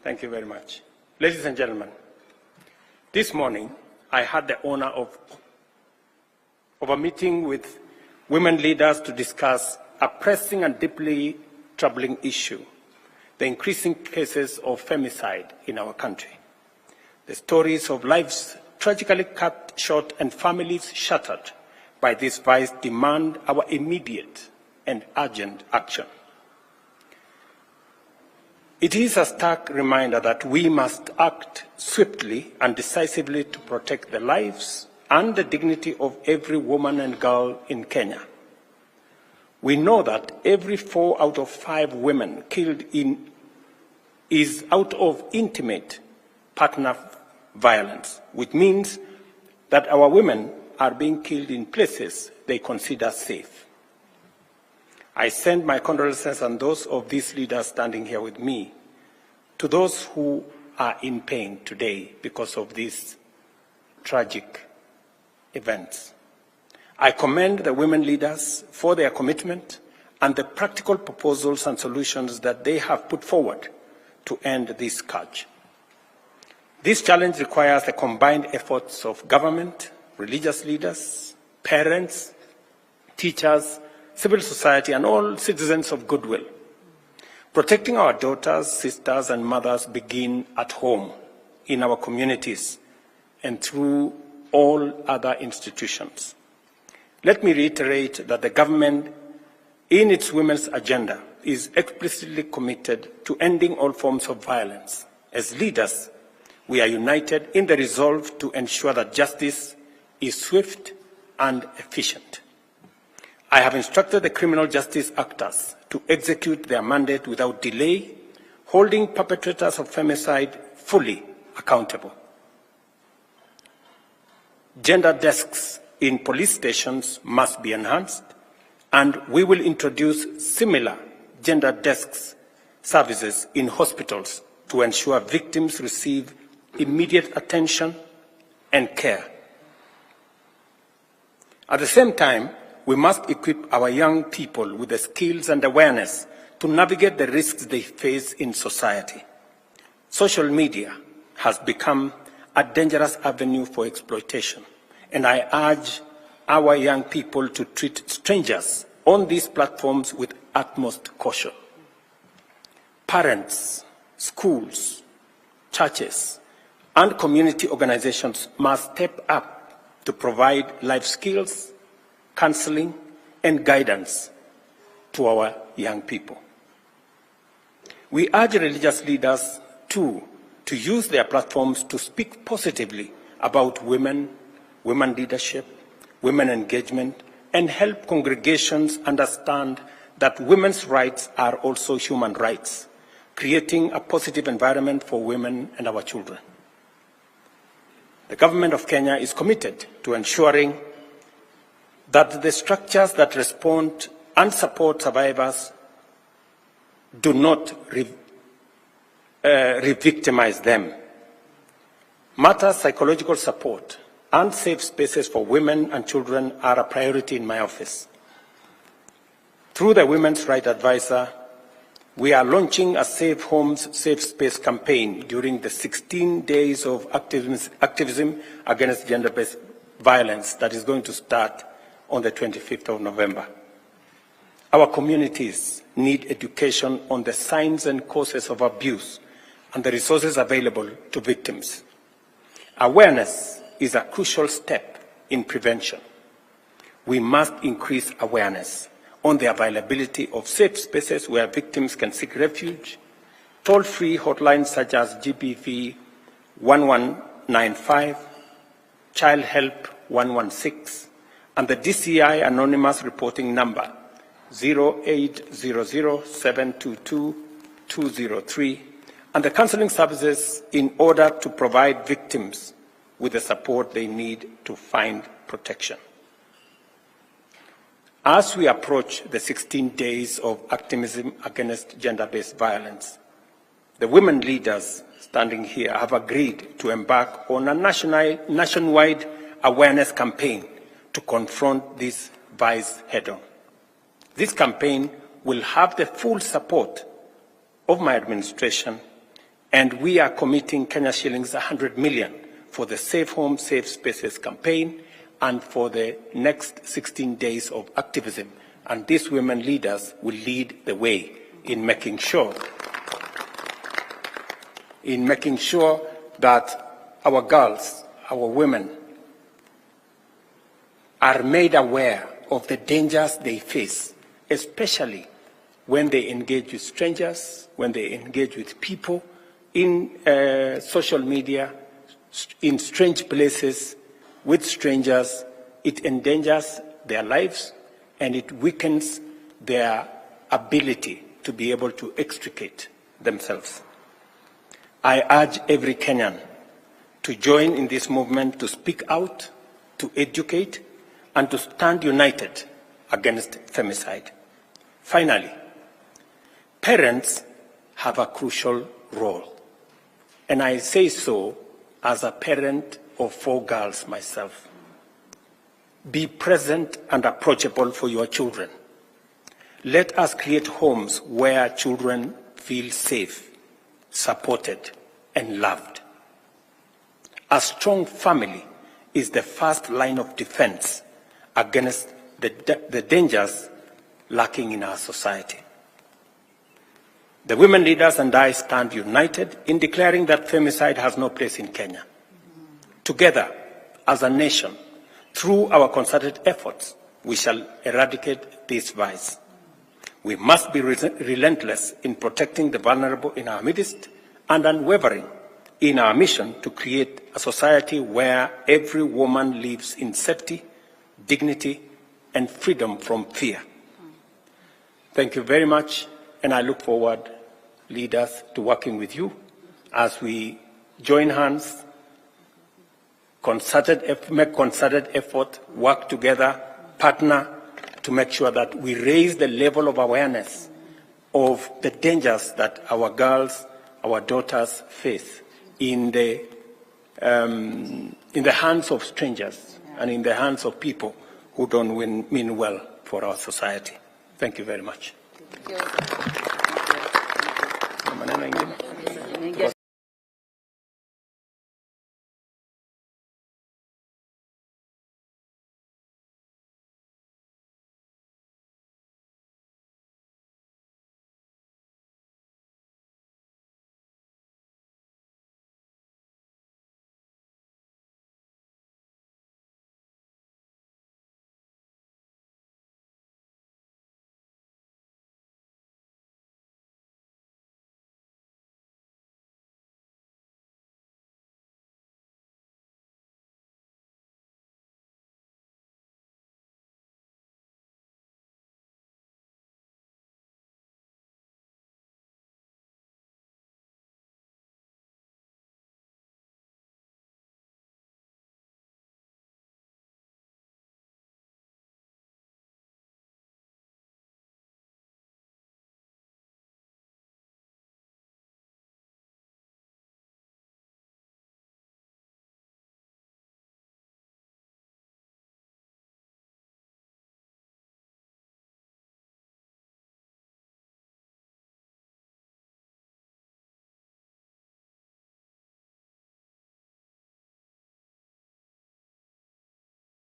Thank you very much. Ladies and gentlemen, this morning I had the honor of a meeting with women leaders to discuss a pressing and deeply troubling issue, the increasing cases of femicide in our country. The stories of lives tragically cut short and families shattered by this vice demand our immediate and urgent action. It is a stark reminder that we must act swiftly and decisively to protect the lives and the dignity of every woman and girl in Kenya. We know that every 4 out of 5 women killed is out of intimate partner violence, which means that our women are being killed in places they consider safe. I send my condolences and those of these leaders standing here with me to those who are in pain today because of these tragic events. I commend the women leaders for their commitment and the practical proposals and solutions that they have put forward to end this scourge. This challenge requires the combined efforts of government, religious leaders, parents, teachers, civil society, and all citizens of goodwill. Protecting our daughters, sisters, and mothers begin at home, in our communities, and through all other institutions. Let me reiterate that the government, in its women's agenda, is explicitly committed to ending all forms of violence. As leaders, we are united in the resolve to ensure that justice is swift and efficient. I have instructed the criminal justice actors to execute their mandate without delay, holding perpetrators of femicide fully accountable. Gender desks in police stations must be enhanced, and we will introduce similar gender desks services in hospitals to ensure victims receive immediate attention and care. At the same time, we must equip our young people with the skills and awareness to navigate the risks they face in society. Social media has become a dangerous avenue for exploitation, and I urge our young people to treat strangers on these platforms with utmost caution. Parents, schools, churches, and community organizations must step up to provide life skills, counseling, and guidance to our young people. We urge religious leaders, too, to use their platforms to speak positively about women, women leadership, women engagement, and help congregations understand that women's rights are also human rights, creating a positive environment for women and our children. The government of Kenya is committed to ensuring that the structures that respond and support survivors do not re-victimize them. Matter psychological support and safe spaces for women and children are a priority in my office. Through the Women's Rights Advisor, we are launching a Safe Homes, Safe Space campaign during the 16 days of activism against gender-based violence that is going to start on the 25th of November. Our communities need education on the signs and causes of abuse and the resources available to victims. Awareness is a crucial step in prevention. We must increase awareness on the availability of safe spaces where victims can seek refuge, toll-free hotlines such as GBV 1195, Child Help 116, and the DCI anonymous reporting number 0800-722-203, and the counseling services in order to provide victims with the support they need to find protection. As we approach the 16 days of activism against gender-based violence, the women leaders standing here have agreed to embark on a nationwide awareness campaign to confront this vice head-on. This campaign will have the full support of my administration And we are committing Kenya shillings 100 million for the Safe Home, Safe Spaces campaign and for the next 16 days of activism. And these women leaders will lead the way in making sure that our girls, our women, are made aware of the dangers they face, especially when they engage with strangers, when they engage with people in social media, in strange places, with strangers. It endangers their lives and it weakens their ability to be able to extricate themselves. I urge every Kenyan to join in this movement, to speak out, to educate, and to stand united against femicide. Finally, parents have a crucial role, and I say so as a parent of 4 girls myself. Be present and approachable for your children. Let us create homes where children feel safe, supported, and loved. A strong family is the first line of defense against the dangers lurking in our society. The women leaders and I stand united in declaring that femicide has no place in Kenya. Together, as a nation, through our concerted efforts, we shall eradicate this vice. We must be relentless in protecting the vulnerable in our midst and unwavering in our mission to create a society where every woman lives in safety, dignity, and freedom from fear. Thank you very much, and I look forward, leaders, to working with you as we join hands, make concerted effort, work together, partner to make sure that we raise the level of awareness of the dangers that our girls, our daughters face in the hands of strangers and in the hands of people who don't mean well for our society. Thank you very much. Thank you.